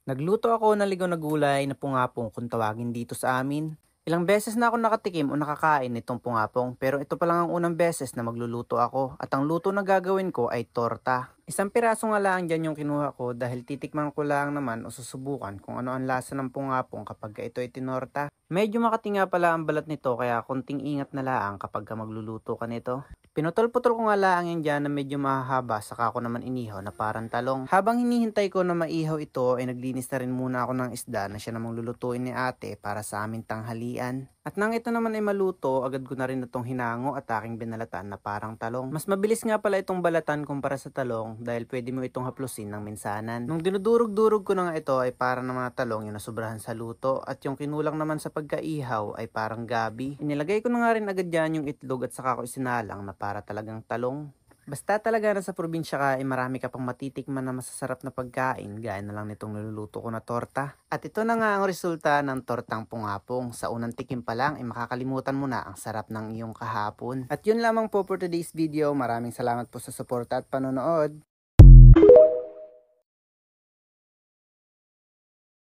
Nagluto ako ng ligaw na gulay na pungapong kung tawagin dito sa amin. Ilang beses na ako nakatikim o nakakain nitong pungapong pero ito pa lang ang unang beses na magluluto ako at ang luto na gagawin ko ay torta. Isang piraso nga lang dyan yung kinuha ko dahil titikman ko lang naman o susubukan kung ano ang lasa ng pungapong kapag ito ay tinorta. Medyo makati nga pala ang balat nito kaya konting ingat na lang kapag magluluto ka nito. Pinutol-putol ko nga lang yan dyan na medyo mahahaba saka ko naman inihaw na parang talong. Habang hinihintay ko na maihaw ito ay naglinis na rin muna ako ng isda na siya namang lulutuin ni ate para sa aming tanghalian. At nang ito naman ay maluto, agad ko na rin itong hinango at aking binalatan na parang talong. Mas mabilis nga pala itong balatan kumpara sa talong dahil pwede mo itong haplusin ng minsanan. Nung dinudurog-durog ko na nga ito ay parang ng mga talong yung nasubrahan sa luto at yung kinulang naman sa pagkaihaw ay parang gabi. Inilagay ko na nga rin agad dyan yung itlog at saka ko isinalang na para talagang talong. Basta talaga na sa probinsya ka ay marami ka pang matitikman na masasarap na pagkain gaya na lang nitong niluluto ko na torta. At ito na nga ang resulta ng tortang pungapong. Sa unang tikim pa lang ay makakalimutan mo na ang sarap ng iyong kahapon. At yun lamang po for today's video. Maraming salamat po sa suporta at panonood.